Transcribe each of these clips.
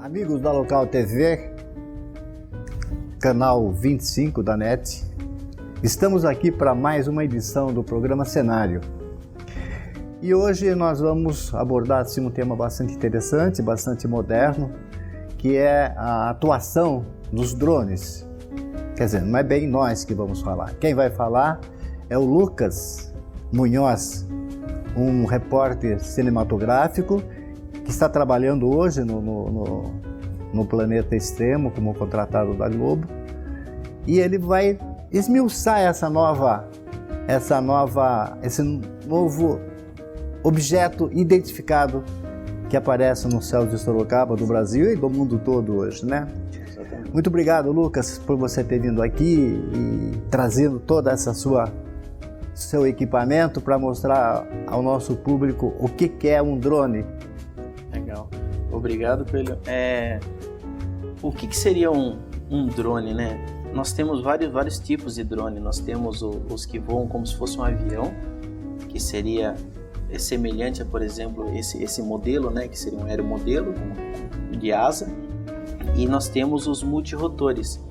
Amigos da Local TV, canal 25 da NET, estamos aqui para mais uma edição do programa Cenário. E hoje nós vamos abordar assim, um tema bastante interessante, bastante moderno, que é a atuação dos drones. Quer dizer, não é bem nós que vamos falar. Quem vai falar é o Lucas Munhoz, um repórter cinematográfico que está trabalhando hoje no Planeta Extremo como contratado da Globo, e ele vai esmiuçar esse novo objeto identificado que aparece no céu de Sorocaba, do Brasil e do mundo todo hoje, né? Muito obrigado, Lucas, por você ter vindo aqui e trazendo toda essa seu equipamento para mostrar ao nosso público o que é um drone. Legal. Obrigado, Coelho. O que seria um drone, né? Nós temos vários tipos de drone. Nós temos os que voam como se fosse um avião, que seria semelhante a, por exemplo, esse modelo, né? Que seria um aeromodelo de asa. E nós temos os multirotores,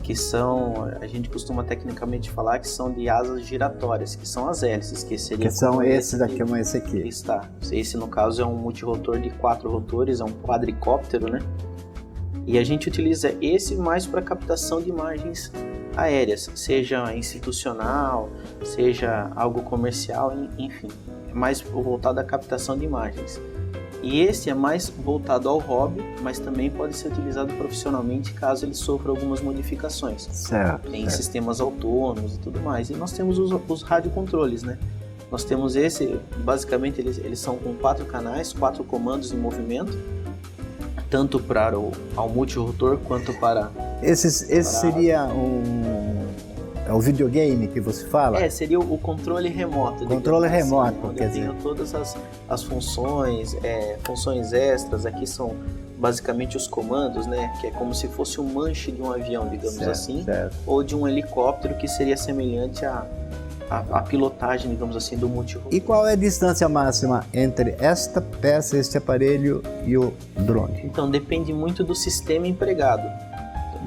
que são, a gente costuma tecnicamente falar que são de asas giratórias, que são as hélices, que são esse daqui, como esse aqui. Está. Esse, no caso, é um multirotor de 4 rotores, é um quadricóptero, né? E a gente utiliza esse mais para captação de imagens aéreas, seja institucional, seja algo comercial, enfim, é mais voltado à captação de imagens. E esse é mais voltado ao hobby, mas também pode ser utilizado profissionalmente caso ele sofra algumas modificações. Certo. Tem sistemas autônomos e tudo mais. E nós temos os radiocontroles, né? Nós temos esse, basicamente eles são com 4 canais, 4 comandos em movimento, tanto para ao multirotor quanto para... Esse seria é o videogame que você fala? Seria o controle remoto. Controle remoto, assim, quer dizer. Eu tenho todas as funções, funções extras. Aqui são basicamente os comandos, né? Que é como se fosse um manche de um avião, digamos assim, certo. Ou de um helicóptero, que seria semelhante à pilotagem, digamos assim, do multirotor. E qual é a distância máxima entre esta peça, este aparelho e o drone? Então, depende muito do sistema empregado,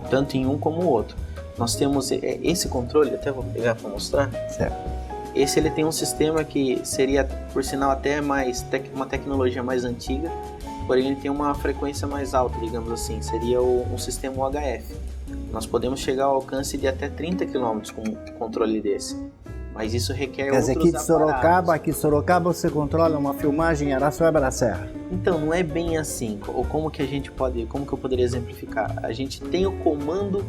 tanto em um como o outro. Nós temos esse controle, até vou pegar para mostrar. Certo. Esse ele tem um sistema que seria, por sinal, até uma tecnologia mais antiga, porém ele tem uma frequência mais alta, digamos assim, seria um sistema UHF. Nós podemos chegar ao alcance de até 30 km com um controle desse, mas isso requer outros aparatos. Aqui de Sorocaba você controla uma filmagem em Araçuaíba da Serra. Então, não é bem assim. Ou como que eu poderia exemplificar? A gente tem o comando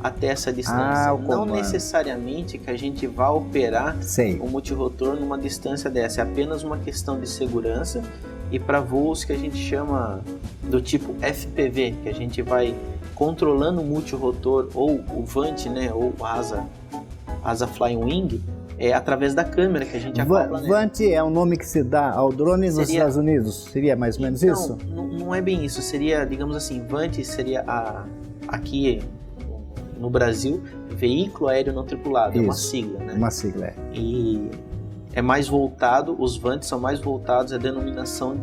até essa distância. Não necessariamente que a gente vá operar o multirotor numa distância dessa. É apenas uma questão de segurança e para voos que a gente chama do tipo FPV, que a gente vai controlando o multirotor ou o VANT, né, ou asa Flying Wing, através da câmera que a gente acopla. VANT é o nome que se dá ao drone nos Estados Unidos? Seria mais ou menos isso? Não é bem isso. Seria, digamos assim, VANT seria aqui no Brasil, Veículo Aéreo Não Tripulado. Isso. É uma sigla, né? Uma sigla, E é mais voltado, os VANTs são mais voltados à denominação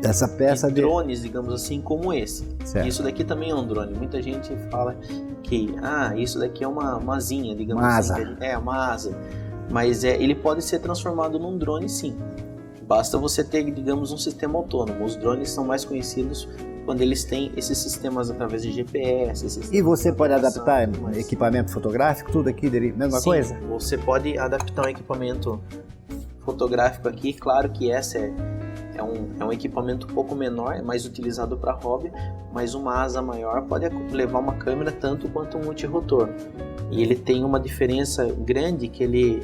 dessa peça de drones, digamos assim, como esse. Certo. Isso daqui também é um drone. Muita gente fala que isso daqui é uma asinha, digamos assim. Asa. É uma asa. Mas ele pode ser transformado num drone, sim. Basta você ter, digamos, um sistema autônomo. Os drones são mais conhecidos quando eles têm esses sistemas através de GPS. E você pode adaptar equipamento fotográfico, tudo aqui, mesma coisa? Sim, você pode adaptar um equipamento fotográfico aqui. Claro que essa é um equipamento um pouco menor, é mais utilizado para hobby, mas uma asa maior pode levar uma câmera tanto quanto um multirotor. E ele tem uma diferença grande, que ele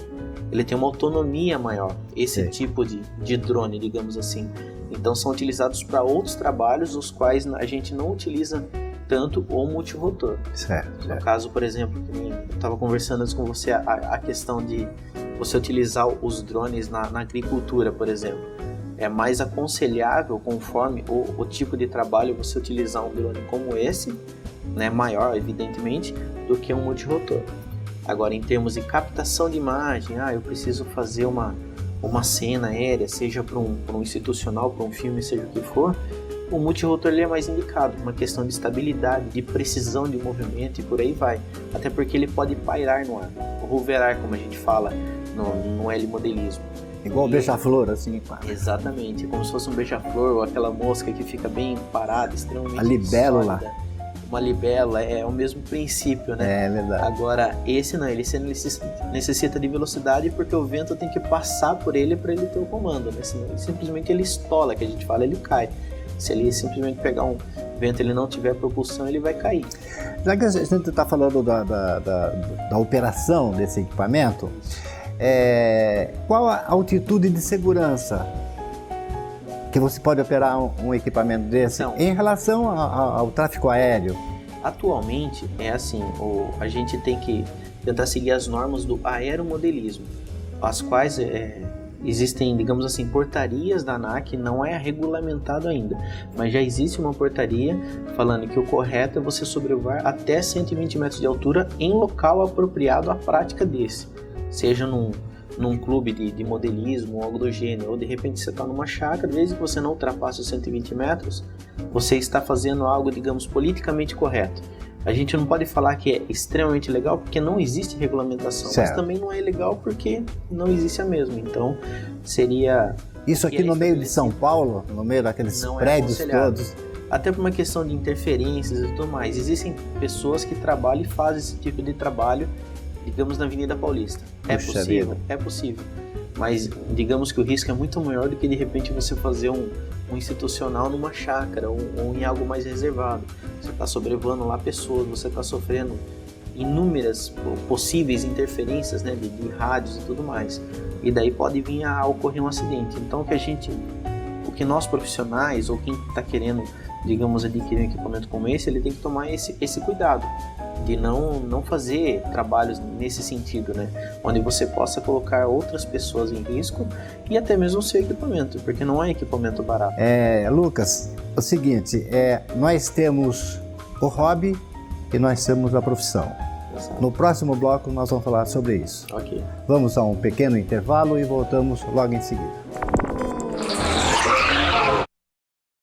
tem uma autonomia maior, esse tipo de drone, digamos assim. Então são utilizados para outros trabalhos, os quais a gente não utiliza tanto o multirotor. Certo. No caso, por exemplo, que eu estava conversando antes com você, a questão de você utilizar os drones na agricultura, por exemplo. É mais aconselhável, conforme o tipo de trabalho, você utilizar um drone como esse, né, maior, evidentemente, do que um multirotor. Agora, em termos de captação de imagem, eu preciso fazer uma cena aérea, seja para um institucional, para um filme, seja o que for, o multirotor ele é mais indicado, uma questão de estabilidade, de precisão de movimento e por aí vai. Até porque ele pode pairar no ar, hoverar, como a gente fala no L-modelismo. Igual o beija-flor, assim. Exatamente, como se fosse um beija-flor ou aquela mosca que fica bem parada, extremamente a libélula. sólida. Uma libélula, é o mesmo princípio, né? É verdade. Agora, esse não, ele necessita de velocidade porque o vento tem que passar por ele para ele ter o comando, né? Senão simplesmente ele estola, que a gente fala, ele cai. Se ele simplesmente pegar um vento e ele não tiver propulsão, ele vai cair. Já que a gente está falando da operação desse equipamento, qual a altitude de segurança que você pode operar um equipamento desse em relação ao tráfego aéreo? Atualmente é assim, a gente tem que tentar seguir as normas do aeromodelismo, as quais existem, digamos assim, portarias da ANAC, não é regulamentado ainda, mas já existe uma portaria falando que o correto é você sobrevoar até 120 metros de altura em local apropriado à prática desse, seja num clube de modelismo ou algo do gênero, ou de repente você está numa chácara, desde que você não ultrapasse os 120 metros, você está fazendo algo, digamos, politicamente correto. A gente não pode falar que é extremamente legal porque não existe regulamentação, certo. Mas também não é legal porque não existe a mesma. Então, seria... Isso aqui no meio de São Paulo, no meio daqueles prédios todos... Até por uma questão de interferências e tudo mais. Existem pessoas que trabalham e fazem esse tipo de trabalho, digamos, na Avenida Paulista. É possível, é possível. Mas digamos que o risco é muito maior do que de repente você fazer um institucional numa chácara ou em algo mais reservado. Você está sobrevoando lá pessoas, você está sofrendo inúmeras possíveis interferências, né, de rádios e tudo mais. E daí pode vir a ocorrer um acidente. Então o que nós profissionais ou quem está querendo, digamos, adquirir um equipamento como esse, ele tem que tomar esse cuidado de não fazer trabalhos nesse sentido, né? Onde você possa colocar outras pessoas em risco e até mesmo o seu equipamento, porque não é equipamento barato. Lucas, é o seguinte, nós temos o hobby e nós temos a profissão. Exato. No próximo bloco nós vamos falar sobre isso. Ok. Vamos a um pequeno intervalo e voltamos logo em seguida.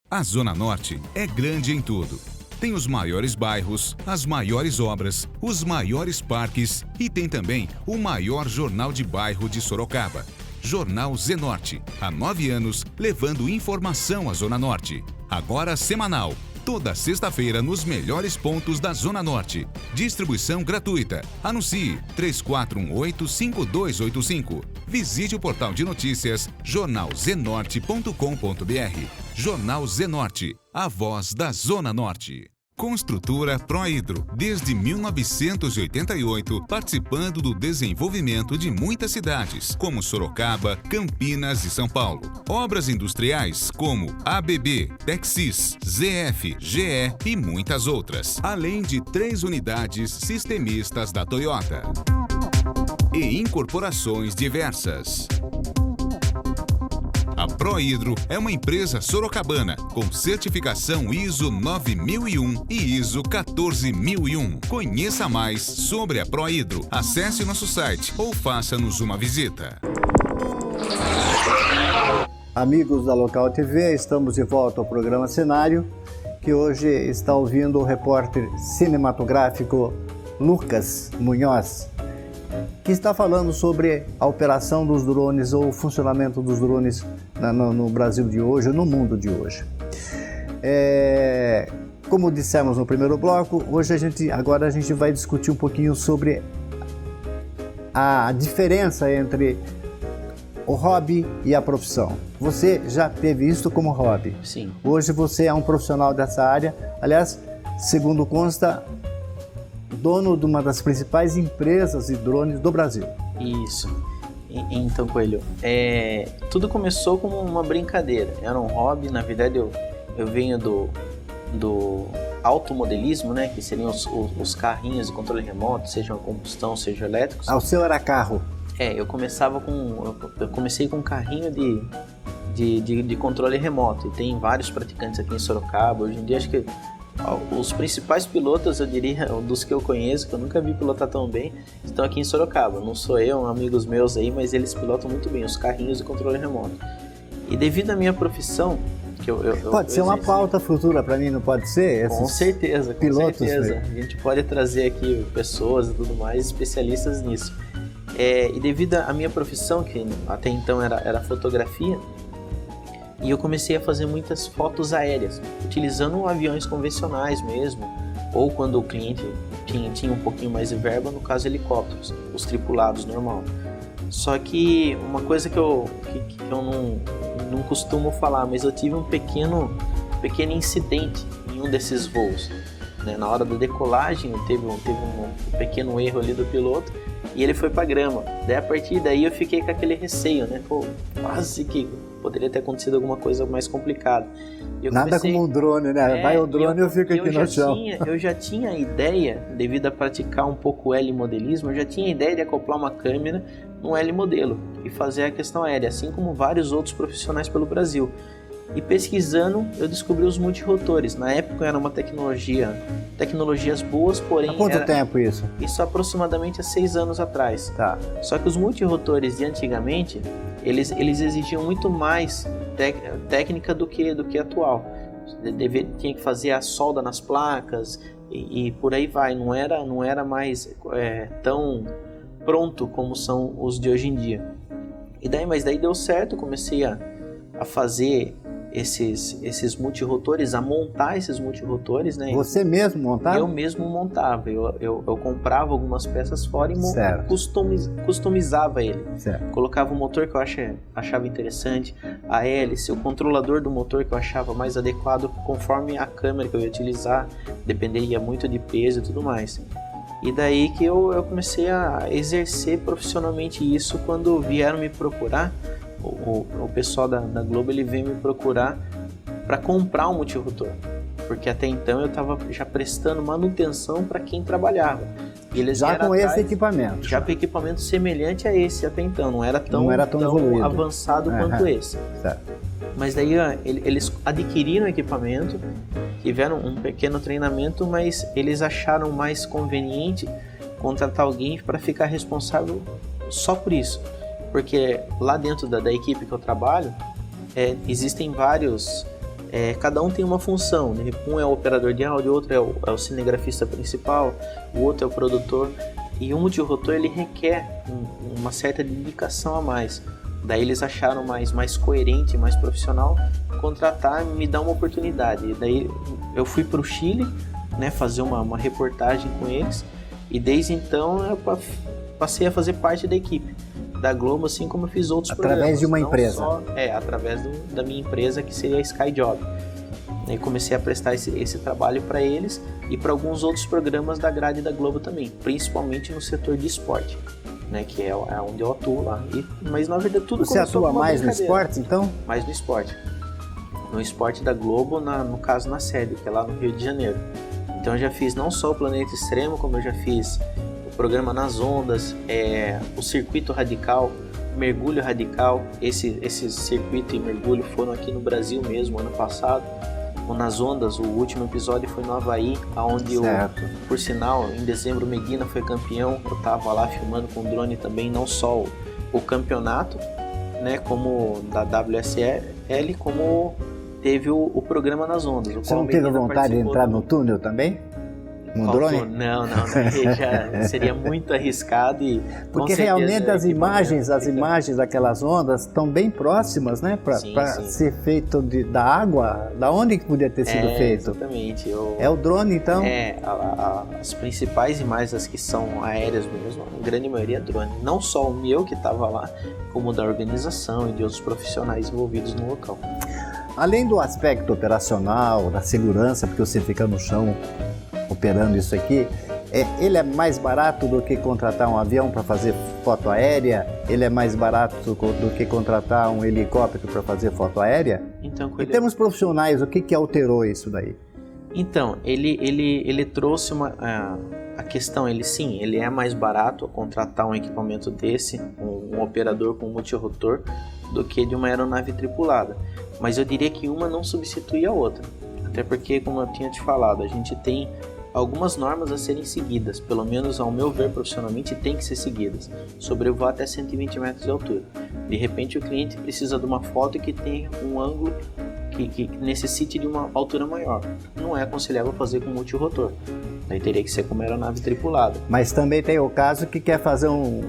A Zona Norte é grande em tudo. Tem os maiores bairros, as maiores obras, os maiores parques e tem também o maior jornal de bairro de Sorocaba. Jornal Zenorte, há 9 anos, levando informação à Zona Norte. Agora semanal, toda sexta-feira nos melhores pontos da Zona Norte. Distribuição gratuita. Anuncie 3418-5285. Visite o portal de notícias jornalzenorte.com.br. Jornal Zenorte, a voz da Zona Norte. Construtora Prohidro, desde 1988, participando do desenvolvimento de muitas cidades, como Sorocaba, Campinas e São Paulo. Obras industriais como ABB, Texis, ZF, GE e muitas outras, além de 3 unidades sistemistas da Toyota. E incorporações diversas. A Prohidro é uma empresa sorocabana com certificação ISO 9001 e ISO 14001. Conheça mais sobre a Prohidro. Acesse nosso site ou faça-nos uma visita. Amigos da Local TV, estamos de volta ao programa Cenário, que hoje está ouvindo o repórter cinematográfico Lucas Munhoz, que está falando sobre a operação dos drones ou o funcionamento dos drones no Brasil de hoje, no mundo de hoje. Como dissemos no primeiro bloco, agora a gente vai discutir um pouquinho sobre a diferença entre o hobby e a profissão. Você já teve isso como hobby? Sim. Hoje você é um profissional dessa área, aliás, segundo consta, dono de uma das principais empresas de drones do Brasil. Isso. Então, Coelho, tudo começou como uma brincadeira. Era um hobby, na verdade eu venho do automodelismo, né? Que seriam os carrinhos de controle remoto, sejam a combustão, sejam elétricos. O seu era carro? Eu comecei com um carrinho de controle remoto. E tem vários praticantes aqui em Sorocaba. Hoje em dia acho que os principais pilotos, eu diria, dos que eu conheço, que eu nunca vi pilotar tão bem, estão aqui em Sorocaba. Não sou eu, amigos meus aí, mas eles pilotam muito bem os carrinhos de controle remoto. E devido à minha profissão, Pode ser uma pauta futura para mim, não pode ser? Com certeza, com pilotos, certeza. Né? A gente pode trazer aqui pessoas e tudo mais, especialistas nisso. E devido à minha profissão, que até então era fotografia, e eu comecei a fazer muitas fotos aéreas, utilizando aviões convencionais mesmo, ou quando o cliente tinha um pouquinho mais de verba, no caso helicópteros, os tripulados normal. Só que uma coisa que eu não costumo falar, mas eu tive um pequeno incidente em um desses voos. Né? Na hora da decolagem teve um pequeno erro ali do piloto e ele foi pra grama. Daí a partir daí eu fiquei com aquele receio, né? Pô, quase que poderia ter acontecido alguma coisa mais complicada. Nada como um drone, né? Vai o drone e eu fico aqui no chão. Eu já tinha a ideia, devido a praticar um pouco o L-modelismo, eu já tinha a ideia de acoplar uma câmera num L-modelo e fazer a questão aérea, assim como vários outros profissionais pelo Brasil. E pesquisando, eu descobri os multirotores. Na época era uma tecnologias boas, porém... Há quanto tempo isso? Isso aproximadamente há 6 anos atrás. Tá. Só que os multirotores de antigamente, eles exigiam muito mais técnica do que atual. Tinha que fazer a solda nas placas e por aí vai. Não era mais tão pronto como são os de hoje em dia. Mas daí deu certo, comecei a fazer esses multirotores, a montar esses multirotores, né? Você mesmo montava? Eu mesmo montava, eu comprava algumas peças fora e customizava ele. Certo. Colocava o motor que eu achava interessante, a hélice, o controlador do motor que eu achava mais adequado conforme a câmera que eu ia utilizar, dependeria muito de peso e tudo mais. E daí que eu comecei a exercer profissionalmente isso quando vieram me procurar. O pessoal da Globo, ele veio me procurar para comprar um multirotor, porque até então eu estava já prestando manutenção para quem trabalhava. E eles já com esse equipamento? Já com equipamento semelhante a esse até então, não era tão avançado quanto esse. Certo. Mas daí eles adquiriram o equipamento, tiveram um pequeno treinamento, mas eles acharam mais conveniente contratar alguém para ficar responsável só por isso. Porque lá dentro da equipe que eu trabalho, existem vários, cada um tem uma função, né? Um é o operador de áudio, outro é o cinegrafista principal, o outro é o produtor, e o multirotor ele requer uma certa dedicação a mais. Daí eles acharam mais coerente, mais profissional, contratar e me dar uma oportunidade. E daí eu fui para o Chile, né, fazer uma reportagem com eles, e desde então eu passei a fazer parte da equipe da Globo, assim como eu fiz outros programas. Através de uma empresa? Através da minha empresa, que seria a SkyJob. E comecei a prestar esse trabalho para eles e para alguns outros programas da grade da Globo também, principalmente no setor de esporte, né, que é onde eu atuo lá. Mas na verdade tudo Você atua mais no esporte, então? Mais no esporte. No esporte da Globo, no caso na sede, que é lá no Rio de Janeiro. Então eu já fiz não só o Planeta Extremo, como eu já fiz programa Nas Ondas, o Circuito Radical, Mergulho Radical. Esse circuito e mergulho foram aqui no Brasil mesmo, ano passado. O Nas Ondas, o último episódio foi no Havaí, onde por sinal, em dezembro, o Medina foi campeão. Eu estava lá filmando com drone também, não só o campeonato, né, como da WSL, como teve o programa Nas Ondas. Você não teve vontade de entrar no túnel também? Um drone? Não, já seria muito arriscado e porque realmente as imagens daquelas ondas estão bem próximas, né? Para ser feito da água, da onde que podia ter sido feito? Exatamente. É o drone, então? As principais imagens, as que são aéreas mesmo, a grande maioria é drone. Não só o meu que estava lá, como da organização e de outros profissionais envolvidos no local. Além do aspecto operacional, da segurança, porque você fica no chão operando isso aqui, ele é mais barato do que contratar um avião para fazer foto aérea? Ele é mais barato do que contratar um helicóptero para fazer foto aérea? Então, em termos profissionais, o que alterou isso daí? Então, ele trouxe a questão, ele é mais barato contratar um equipamento desse, um operador com multirotor, do que de uma aeronave tripulada. Mas eu diria que uma não substitui a outra. Até porque, como eu tinha te falado, a gente tem algumas normas a serem seguidas, pelo menos ao meu ver profissionalmente tem que ser seguidas. Sobrevoar até 120 metros de altura. De repente o cliente precisa de uma foto que tenha um ângulo que necessite de uma altura maior. Não é aconselhável fazer com multirotor. Daí teria que ser com uma aeronave tripulada. Mas também tem o caso que quer fazer um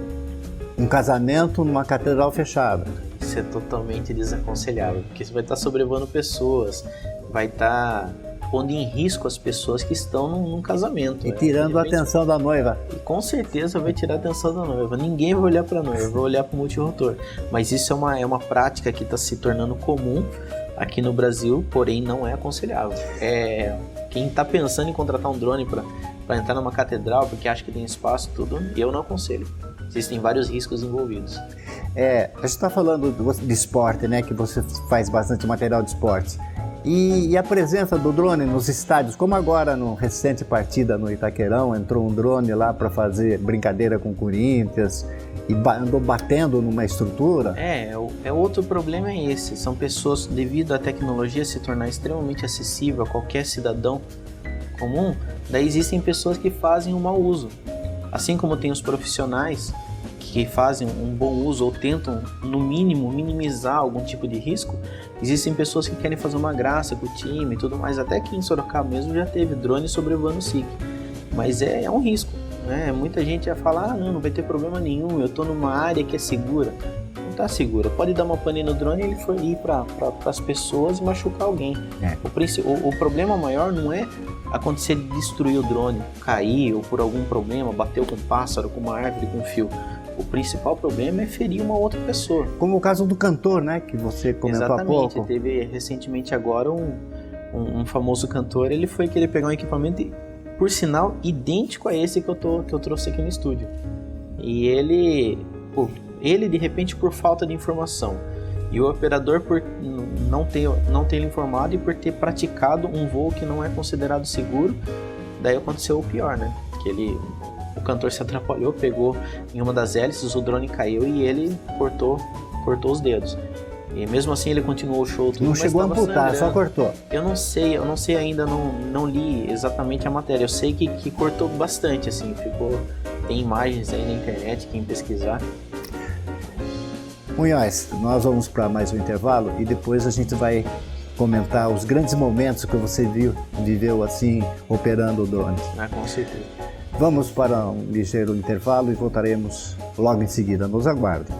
casamento numa catedral fechada. Isso é totalmente desaconselhável, porque você vai estar sobrevoando pessoas, vai estar pondo em risco as pessoas que estão num casamento. E tirando a atenção da noiva. E com certeza vai tirar a atenção da noiva. Ninguém vai olhar para a noiva, vai olhar para o multirotor. Mas isso é uma prática que está se tornando comum aqui no Brasil, porém não é aconselhável. Quem está pensando em contratar um drone para entrar numa catedral porque acha que tem espaço, tudo, eu não aconselho. Existem vários riscos envolvidos. A gente está falando de esporte, né? Que você faz bastante material de esporte. E a presença do drone nos estádios, como agora no recente partida no Itaquerão, entrou um drone lá para fazer brincadeira com o Corinthians e andou batendo numa estrutura. Outro problema é esse. São pessoas, devido à tecnologia se tornar extremamente acessível a qualquer cidadão comum, daí existem pessoas que fazem um mau uso. Assim como tem os profissionais que fazem um bom uso ou tentam, no mínimo, minimizar algum tipo de risco, existem pessoas que querem fazer uma graça com o time e tudo mais. Até que em Sorocaba mesmo já teve drone sobrevoando o SIC. Mas é um risco, né? Muita gente vai falar, não vai ter problema nenhum, eu estou numa área que é segura. Não está segura. Pode dar uma pane no drone e ele for ir para as pessoas e machucar alguém. O problema maior não é acontecer de destruir o drone, cair ou por algum problema, bateu com um pássaro, com uma árvore, com um fio. O principal problema é ferir uma outra pessoa. Como o caso do cantor, né, que você comentou há pouco. Exatamente, teve recentemente agora um famoso cantor, ele foi querer pegar um equipamento, por sinal, idêntico a esse que eu trouxe aqui no estúdio. E ele de repente por falta de informação, e o operador por não ter informado e por ter praticado um voo que não é considerado seguro, daí aconteceu o pior, né, que o cantor se atrapalhou, pegou em uma das hélices, o drone caiu e ele cortou os dedos. E mesmo assim ele continuou o show. Não chegou a amputar, só cortou. Eu não sei ainda, não li exatamente a matéria. Eu sei que cortou bastante, assim, tem imagens aí na internet, quem pesquisar. Munhoz, nós vamos para mais um intervalo e depois a gente vai comentar os grandes momentos que você viveu assim, operando o drone. Com certeza. Vamos para um ligeiro intervalo e voltaremos logo em seguida. Nos aguardem.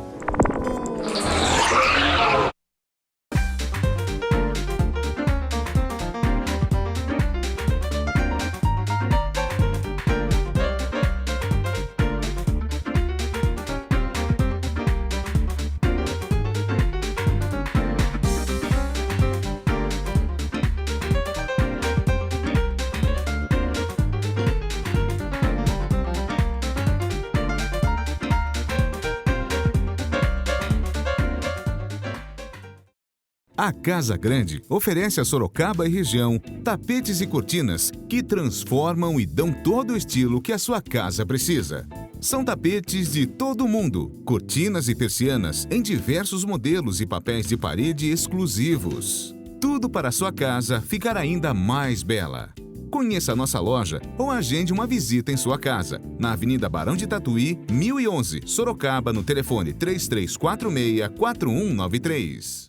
A Casa Grande oferece a Sorocaba e região tapetes e cortinas que transformam e dão todo o estilo que a sua casa precisa. São tapetes de todo o mundo, cortinas e persianas em diversos modelos e papéis de parede exclusivos. Tudo para a sua casa ficar ainda mais bela. Conheça a nossa loja ou agende uma visita em sua casa, na Avenida Barão de Tatuí, 1011, Sorocaba, no telefone 3346-4193.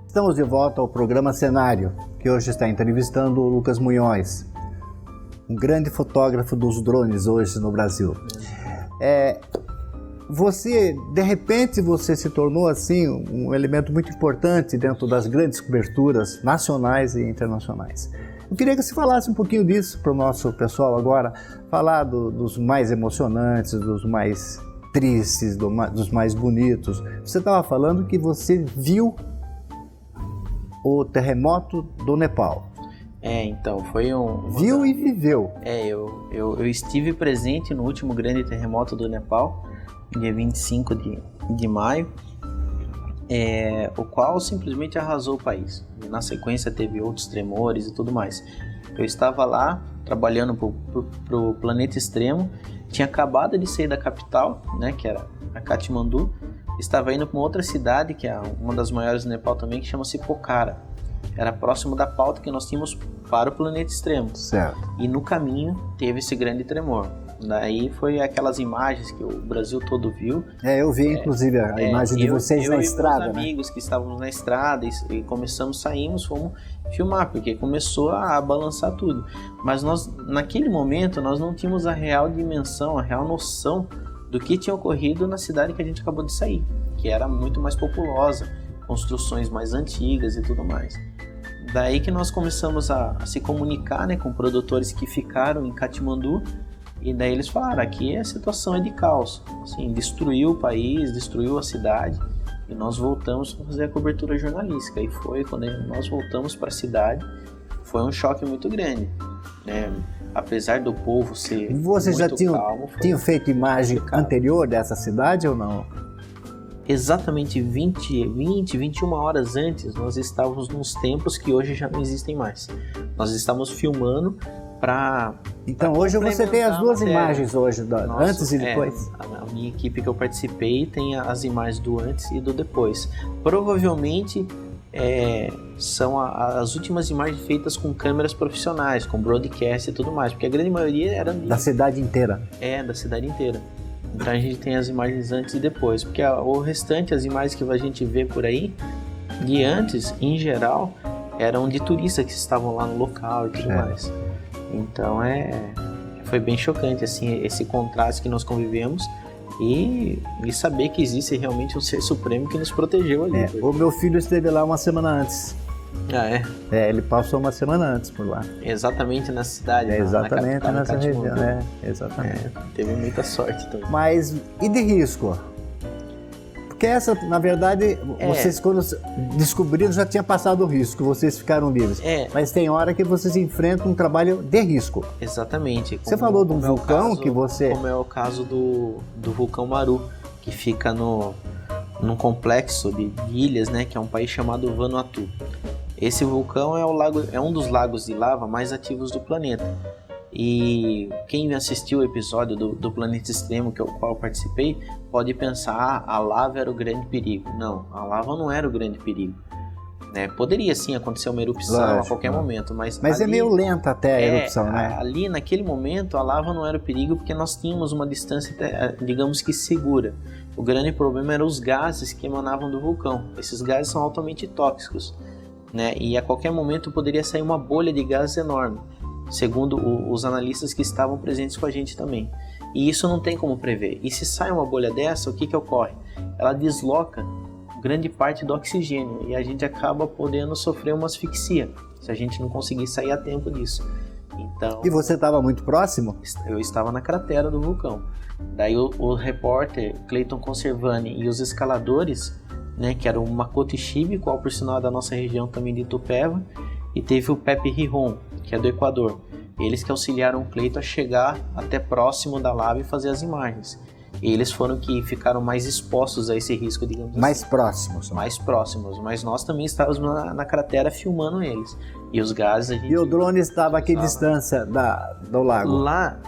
Estamos de volta ao programa Cenário, que hoje está entrevistando o Lucas Munhoz, um grande fotógrafo dos drones hoje no Brasil. De repente, você se tornou assim um elemento muito importante dentro das grandes coberturas nacionais e internacionais. Eu queria que você falasse um pouquinho disso para o nosso pessoal agora, falar dos mais emocionantes, dos mais tristes, dos mais bonitos. Você estava falando que você viu o terremoto do Nepal. Então, foi Viu e viveu. Eu estive presente no último grande terremoto do Nepal, dia 25 de maio, o qual simplesmente arrasou o país. Na sequência teve outros tremores e tudo mais. Eu estava lá, trabalhando pro Planeta Extremo, tinha acabado de sair da capital, né, que era a Katmandu, estava indo para uma outra cidade, que é uma das maiores do Nepal também, que chama-se Pokhara. Era próximo da pauta que nós tínhamos para o Planeta Extremo. Certo. E no caminho teve esse grande tremor. Daí foi aquelas imagens que o Brasil todo viu. Eu vi inclusive a imagem de vocês na estrada, meus amigos que estávamos na estrada e saímos, fomos filmar, porque começou a balançar tudo. Mas nós, naquele momento, nós não tínhamos a real dimensão, a real noção do que tinha ocorrido na cidade que a gente acabou de sair, que era muito mais populosa, construções mais antigas e tudo mais. Daí que nós começamos a se comunicar, né, com produtores que ficaram em Katmandu, e daí eles falaram, aqui a situação é de caos, assim, destruiu o país, destruiu a cidade, e nós voltamos para fazer a cobertura jornalística. E foi quando nós voltamos para a cidade, foi um choque muito grande, né? Apesar do povo ser Vocês muito já calmo, tinham feito imagem anterior dessa cidade ou não? Exatamente 21 horas antes, nós estávamos nos templos que hoje já não existem mais. Nós estávamos filmando para... Então hoje você tem as duas imagens hoje, antes e depois? A minha equipe que eu participei tem as imagens do antes e do depois. Provavelmente são as últimas imagens feitas com câmeras profissionais, com broadcast e tudo mais, porque a grande maioria era... Da cidade inteira? Da cidade inteira. Então a gente tem as imagens antes e depois, porque o restante, as imagens que a gente vê por aí, de antes, em geral, eram de turistas que estavam lá no local e tudo mais. Então foi bem chocante assim, esse contraste que nós convivemos e saber que existe realmente um ser supremo que nos protegeu ali. O meu filho esteve lá uma semana antes. Ele passou uma semana antes por lá. Exatamente nessa cidade. Exatamente nessa região. Exatamente. Teve muita sorte também. Mas e de risco? Porque essa, na verdade, vocês quando descobriram já tinha passado o risco, vocês ficaram livres. Mas tem hora que vocês enfrentam um trabalho de risco. Exatamente. Você falou de um vulcão que você... Como é o caso do vulcão Maru, que fica num complexo de ilhas, né, que é um país chamado Vanuatu. Esse vulcão é um dos lagos de lava mais ativos do planeta. E quem assistiu o episódio do Planeta Extremo, que é o qual eu participei, pode pensar, a lava era o grande perigo. Não, a lava não era o grande perigo. Poderia sim acontecer uma erupção a qualquer momento, mas ali, é meio lenta até a erupção, né? Ali, naquele momento, a lava não era o perigo porque nós tínhamos uma distância, digamos que segura. O grande problema eram os gases que emanavam do vulcão. Esses gases são altamente tóxicos, né? E a qualquer momento poderia sair uma bolha de gases enorme, segundo os analistas que estavam presentes com a gente também. E isso não tem como prever. E se sai uma bolha dessa, o que ocorre? Ela desloca grande parte do oxigênio e a gente acaba podendo sofrer uma asfixia, se a gente não conseguir sair a tempo disso. Então, e você estava muito próximo? Eu estava na cratera do vulcão. Daí o repórter Clayton Conservani e os escaladores, né, que era o Makoto Ishibe, qual por sinal é da nossa região também de Itupeva, e teve o Pepe Rijon, que é do Equador. Eles que auxiliaram o Clayton a chegar até próximo da lava e fazer as imagens. E eles foram que ficaram mais expostos a esse risco, digamos mais assim. Mais próximos, mas nós também estávamos na cratera filmando eles. E os gases... E o drone estava a que distância do lago? Lá,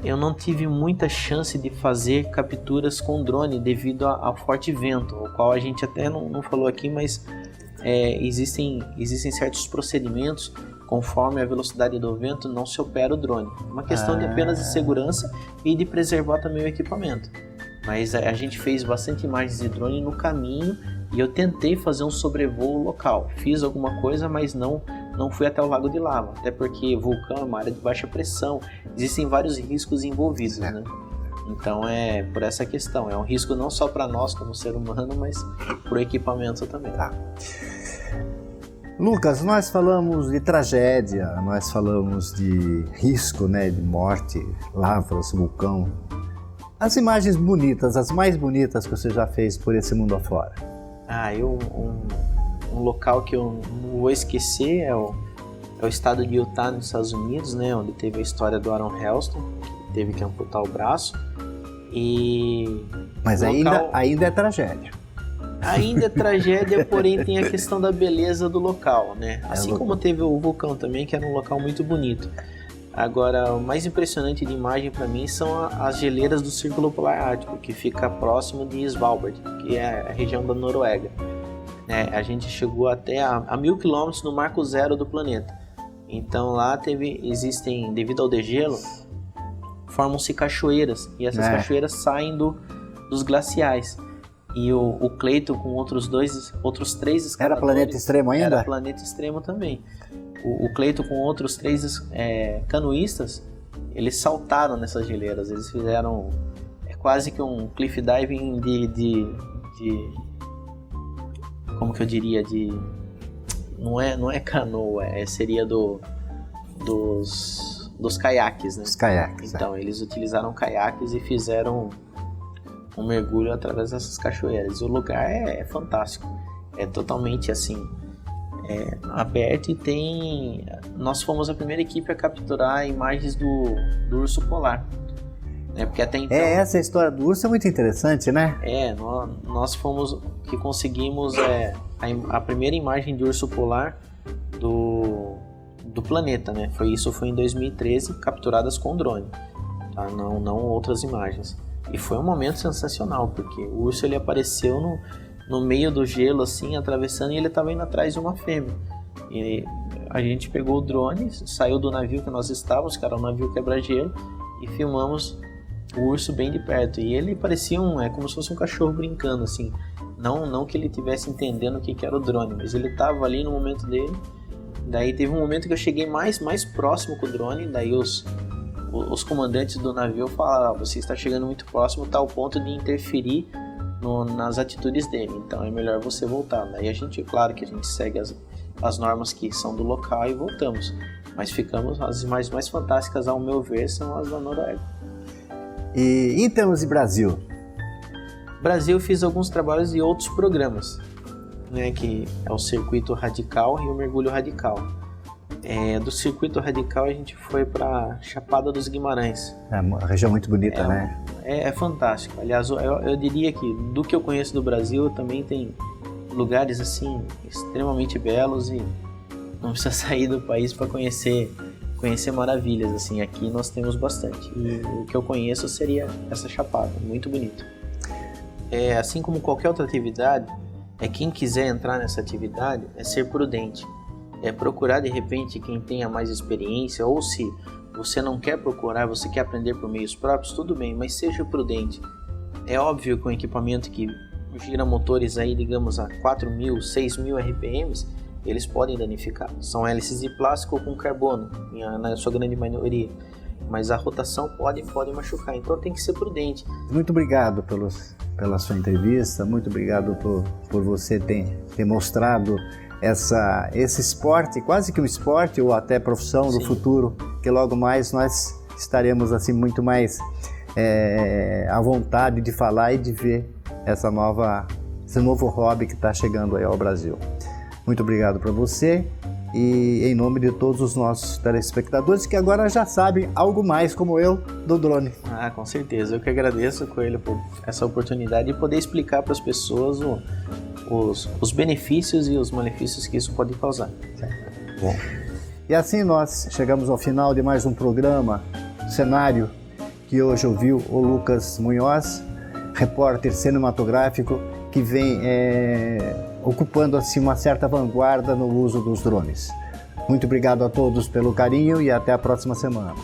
eu não tive muita chance de fazer capturas com drone devido ao forte vento, o qual a gente até não falou aqui, mas existem certos procedimentos. Conforme a velocidade do vento, não se opera o drone. Uma questão de apenas de segurança e de preservar também o equipamento. Mas a gente fez bastante imagens de drone no caminho e eu tentei fazer um sobrevoo local. Fiz alguma coisa, mas não fui até o lago de lava. Até porque vulcão é uma área de baixa pressão. Existem vários riscos envolvidos, né? Então é por essa questão. É um risco não só para nós como ser humano, mas para o equipamento também. Lucas, nós falamos de tragédia, nós falamos de risco, né, de morte, lavras, vulcão. As imagens bonitas, as mais bonitas que você já fez por esse mundo afora? Um local que eu não vou esquecer é o estado de Utah, nos Estados Unidos, né, onde teve a história do Aaron Helston, que teve que amputar o braço. Mas ainda é tragédia. Ainda é tragédia, porém tem a questão da beleza do local, né? Assim como teve o vulcão também, que era um local muito bonito. Agora, o mais impressionante de imagem para mim são as geleiras do Círculo Polar Ártico, que fica próximo de Svalbard, que é a região da Noruega. A gente chegou até a 1000 km no marco zero do planeta. Então lá existem, devido ao degelo, formam-se cachoeiras, e essas cachoeiras saem dos glaciais. E o Cleiton com outros 3 escaladores... Era Planeta Extremo ainda? Era Planeta Extremo também. O Cleiton com outros 3 canoístas, eles saltaram nessas geleiras, eles fizeram quase que um cliff diving de como que eu diria, não é canoa, seria dos caiaques, né? Os caiaques. Então, eles utilizaram caiaques e fizeram um mergulho através dessas cachoeiras. O lugar é fantástico, é totalmente assim, aberto, e nós fomos a primeira equipe a capturar imagens do urso polar. Porque até então, essa história do urso é muito interessante, né? Nós fomos que conseguimos a primeira imagem de urso polar do planeta, né? Foi em 2013, capturadas com drone, tá? Não outras imagens. E foi um momento sensacional, porque o urso ele apareceu no meio do gelo, assim, atravessando, e ele estava indo atrás de uma fêmea. E a gente pegou o drone, saiu do navio que nós estávamos, que era um navio quebra-gelo, e filmamos o urso bem de perto. E ele parecia como se fosse um cachorro brincando, assim. Não que ele estivesse entendendo o que era o drone, mas ele estava ali no momento dele. Daí teve um momento que eu cheguei mais próximo com o drone, daí os comandantes do navio falaram: você está chegando muito próximo, tal ponto de interferir nas atitudes dele, então é melhor você voltar. Daí claro que a gente segue as normas que são do local e voltamos, mas as imagens mais fantásticas, ao meu ver, são as da Noruega. E em termos de Brasil? Brasil, eu fiz alguns trabalhos de outros programas, né, que é o Circuito Radical e o Mergulho Radical. Do Circuito Radical a gente foi para Chapada dos Guimarães. É uma região muito bonita, né? É fantástico. Aliás, eu diria que do que eu conheço do Brasil, também tem lugares assim extremamente belos, e não precisa sair do país para conhecer maravilhas. Assim, aqui nós temos bastante. E o que eu conheço seria essa chapada, muito bonito. Assim como qualquer outra atividade, quem quiser entrar nessa atividade é ser prudente. Procurar de repente quem tenha mais experiência, ou se você não quer procurar, você quer aprender por meios próprios, tudo bem, mas seja prudente. É óbvio que um equipamento que gira motores aí, digamos, a 4.000, 6.000 RPMs, eles podem danificar. São hélices de plástico ou com carbono, na sua grande maioria. Mas a rotação pode machucar, então tem que ser prudente. Muito obrigado pela sua entrevista, muito obrigado por você ter mostrado esse esporte, quase que um esporte ou até profissão do futuro, que logo mais nós estaremos assim muito mais à vontade de falar e de ver esse novo hobby que está chegando aí ao Brasil. Muito obrigado para você e em nome de todos os nossos telespectadores que agora já sabem algo mais, como eu, do drone. Com certeza. Eu que agradeço, Coelho, por essa oportunidade de poder explicar para as pessoas os benefícios e os malefícios que isso pode causar. Bom. E assim nós chegamos ao final de mais um programa, Cenário, que hoje ouviu o Lucas Munhoz, repórter cinematográfico que vem ocupando assim uma certa vanguarda no uso dos drones. Muito obrigado a todos pelo carinho e até a próxima semana.